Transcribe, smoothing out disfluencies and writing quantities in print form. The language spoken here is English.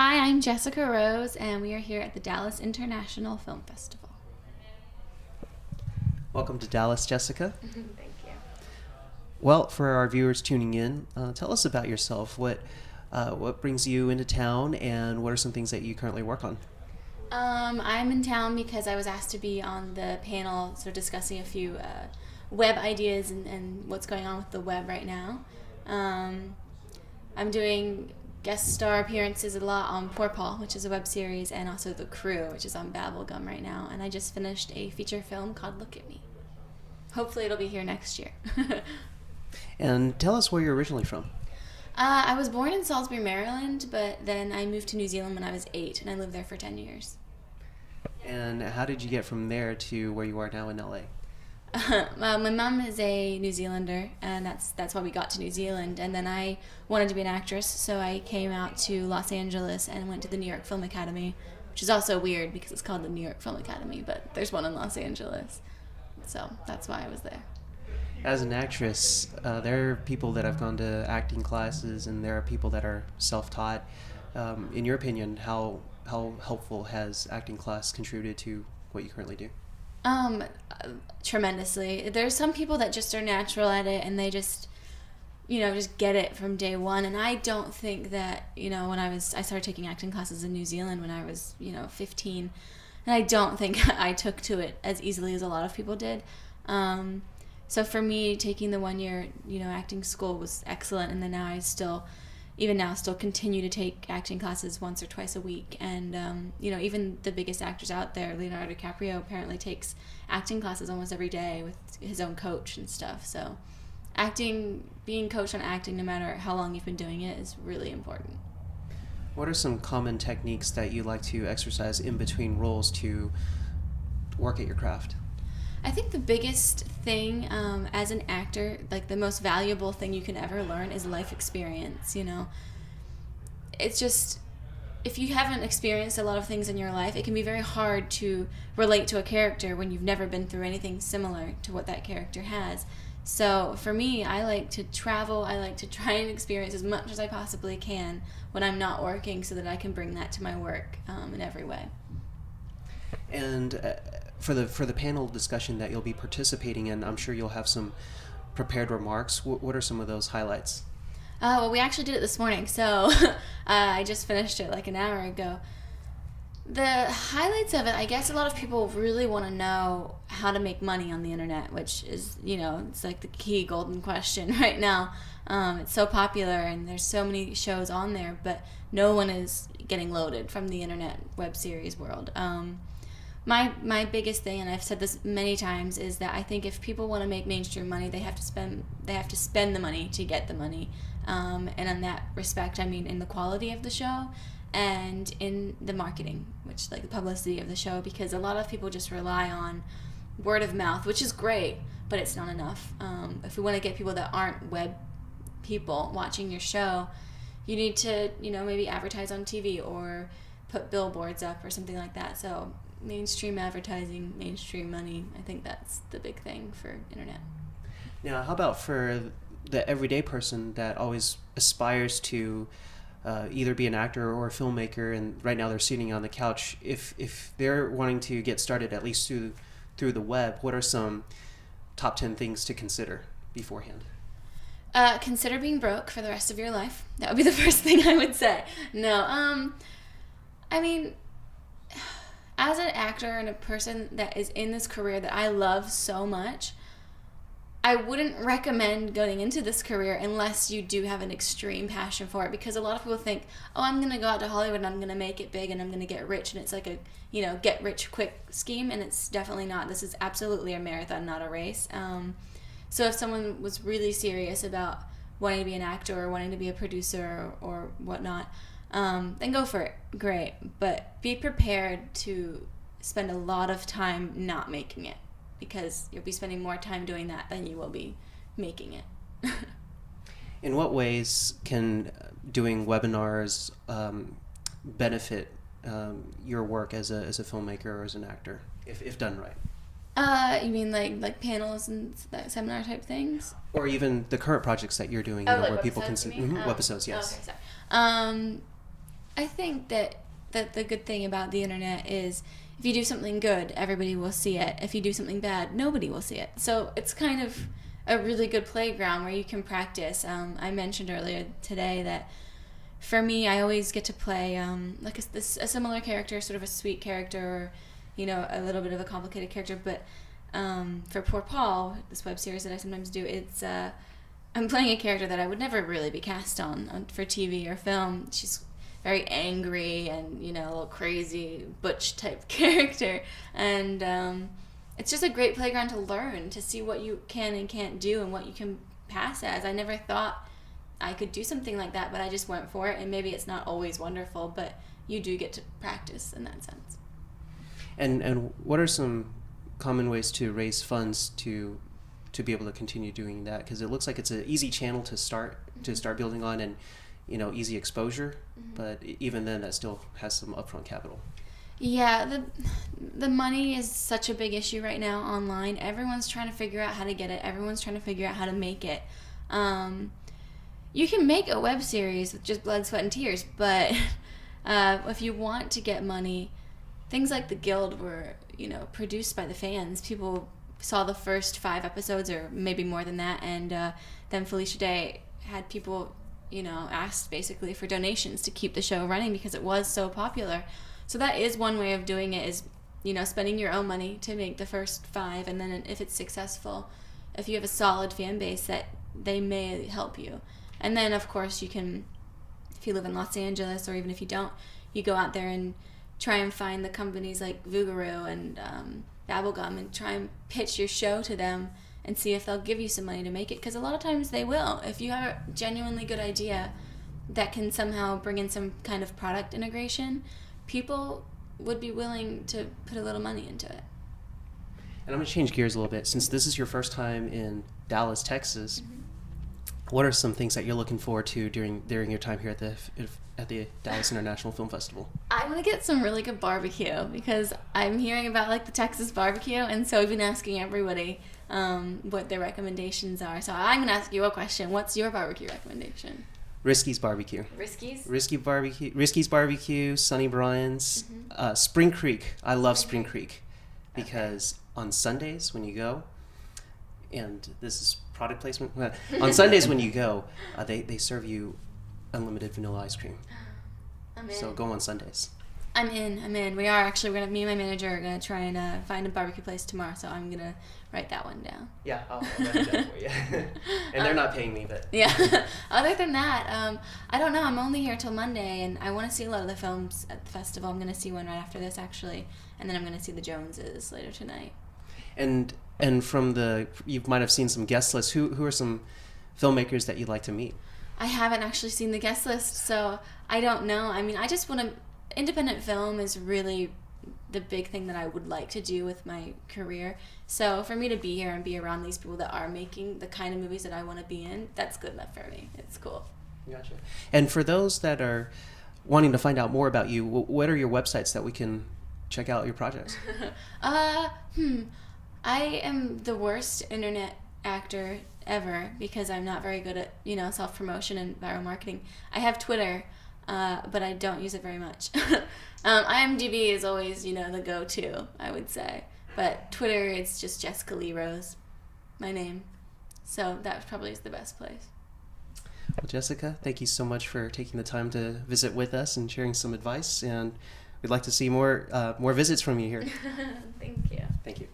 Hi, I'm Jessica Rose, and we are here at the Dallas International Film Festival. Welcome to Dallas, Jessica. Thank you. Well, for our viewers tuning in, tell us about yourself. What brings you into town, and what are some things that you currently work on? I'm in town because I was asked to be on the panel, sort of discussing a few web ideas and what's going on with the web right now. I'm doing guest star appearances a lot on Poor Paul, which is a web series, and also The Crew, which is on Babblegum right now. And I just finished a feature film called Look at Me. Hopefully it'll be here next year. And tell us where you're originally from. I was born in Salisbury, Maryland, but then I moved to New Zealand when I was 8, and I lived there for 10 years. And how did you get from there to where you are now in LA? My mom is a New Zealander, and that's why we got to New Zealand. And then I wanted to be an actress, so I came out to Los Angeles and went to the New York Film Academy, which is also weird because it's called the New York Film Academy, but there's one in Los Angeles. So that's why I was there. As an actress, there are people that have gone to acting classes, and there are people that are self-taught. In your opinion, how helpful has acting class contributed to what you currently do? Tremendously. There's some people that just are natural at it, and they just get it from day one. And I don't think that, when I started taking acting classes in New Zealand when I was, 15, and I don't think I took to it as easily as a lot of people did. So for me, taking the 1 year, acting school was excellent, and then now I still continue to take acting classes once or twice a week. And, even the biggest actors out there, Leonardo DiCaprio, apparently takes acting classes almost every day with his own coach and stuff. So being coached on acting, no matter how long you've been doing it, is really important. What are some common techniques that you like to exercise in between roles to work at your craft? I think the biggest thing as an actor, like the most valuable thing you can ever learn, is life experience. It's just, if you haven't experienced a lot of things in your life, it can be very hard to relate to a character when you've never been through anything similar to what that character has. So for me, I like to travel. I like to try and experience as much as I possibly can when I'm not working, so that I can bring that to my work in every way. And for the panel discussion that you'll be participating in, I'm sure you'll have some prepared remarks. What are some of those highlights? Well, we actually did it this morning, so I just finished it like an hour ago. The highlights of it, I guess a lot of people really want to know how to make money on the internet, which is, it's like the key golden question right now. It's so popular, and there's so many shows on there, but no one is getting loaded from the internet web series world. My biggest thing, and I've said this many times, is that I think if people want to make mainstream money, they have to spend the money to get the money. And in that respect, I mean in the quality of the show and in the marketing, which like the publicity of the show, because a lot of people just rely on word of mouth, which is great, but it's not enough. If we want to get people that aren't web people watching your show, you need to, maybe advertise on TV or put billboards up or something like that. So mainstream advertising, mainstream money, I think that's the big thing for internet. Now, how about for the everyday person that always aspires to either be an actor or a filmmaker, and right now they're sitting on the couch? If they're wanting to get started, at least through the web, what are some top 10 things to consider beforehand? Consider being broke for the rest of your life. That would be the first thing I would say. No, I mean, as an actor and a person that is in this career that I love so much, I wouldn't recommend going into this career unless you do have an extreme passion for it, because a lot of people think, oh, I'm going to go out to Hollywood and I'm going to make it big and I'm going to get rich, and it's like a, get rich quick scheme, and it's definitely not. This is absolutely a marathon, not a race. So if someone was really serious about wanting to be an actor or wanting to be a producer or whatnot, then go for it. Great. But be prepared to spend a lot of time not making it, because you'll be spending more time doing that than you will be making it. In what ways can doing webinars benefit your work as a filmmaker or as an actor, if done right? You mean like panels and that seminar type things? Or even the current projects that you're doing, like where people can see webisodes, yes. Okay, sorry. I think that the good thing about the internet is if you do something good, everybody will see it. If you do something bad, nobody will see it. So it's kind of a really good playground where you can practice. I mentioned earlier today that for me, I always get to play like a similar character, sort of a sweet character, or a little bit of a complicated character. But for Poor Paul, this web series that I sometimes do, it's I'm playing a character that I would never really be cast on for TV or film. She's very angry and a little crazy butch type character, and it's just a great playground to learn, to see what you can and can't do and what you can pass as. I never thought I could do something like that, but I just went for it, and maybe it's not always wonderful, but you do get to practice in that sense. And what are some common ways to raise funds to be able to continue doing that? Because it looks like it's an easy channel to start building on, and easy exposure, but even then that still has some upfront capital. Yeah, the money is such a big issue right now online. Everyone's trying to figure out how to get it. Everyone's trying to figure out how to make it. You can make a web series with just blood, sweat, and tears, but if you want to get money, things like The Guild were, produced by the fans. People saw the first 5 episodes, or maybe more than that, and then Felicia Day had people, asked basically for donations to keep the show running because it was so popular. So that is one way of doing it, is, spending your own money to make the first 5, and then if it's successful, if you have a solid fan base, that they may help you. And then, of course, you can, if you live in Los Angeles, or even if you don't, you go out there and try and find the companies like Vugaroo and Babblegum and try and pitch your show to them and see if they'll give you some money to make it, because a lot of times they will. If you have a genuinely good idea that can somehow bring in some kind of product integration, people would be willing to put a little money into it. And I'm going to change gears a little bit. Since this is your first time in Dallas, Texas, what are some things that you're looking forward to during your time here at the Dallas International Film Festival? I want to get some really good barbecue, because I'm hearing about the Texas barbecue, and so I've been asking everybody what their recommendations are. So I'm going to ask you a question. What's your barbecue recommendation? Risky's Barbecue. Risky's Barbecue, Sonny Bryan's, Spring Creek. I love Spring Creek because on Sundays when you go, and this is product placement, on Sundays when you go, they serve you unlimited vanilla ice cream. I'm in. So go on Sundays. I'm in. Me and my manager are going to try and find a barbecue place tomorrow, so I'm going to write that one down. Yeah, I'll write it down for you. And they're not paying me, but... Yeah. Other than that, I don't know. I'm only here till Monday, and I want to see a lot of the films at the festival. I'm going to see one right after this, actually, and then I'm going to see the Joneses later tonight. And from you might have seen some guest lists. Who are some filmmakers that you'd like to meet? I haven't actually seen the guest list, so I don't know. I mean, I just want to... Independent film is really the big thing that I would like to do with my career. So for me to be here and be around these people that are making the kind of movies that I want to be in, that's good enough for me. It's cool. Gotcha. And for those that are wanting to find out more about you, what are your websites that we can check out your projects? I am the worst internet actor ever because I'm not very good at, self-promotion and viral marketing. I have Twitter, but I don't use it very much. IMDb is always, the go-to, I would say. But Twitter, it's just Jessica Lee Rose, my name. So that probably is the best place. Well, Jessica, thank you so much for taking the time to visit with us and sharing some advice. And we'd like to see more visits from you here. Thank you. Thank you.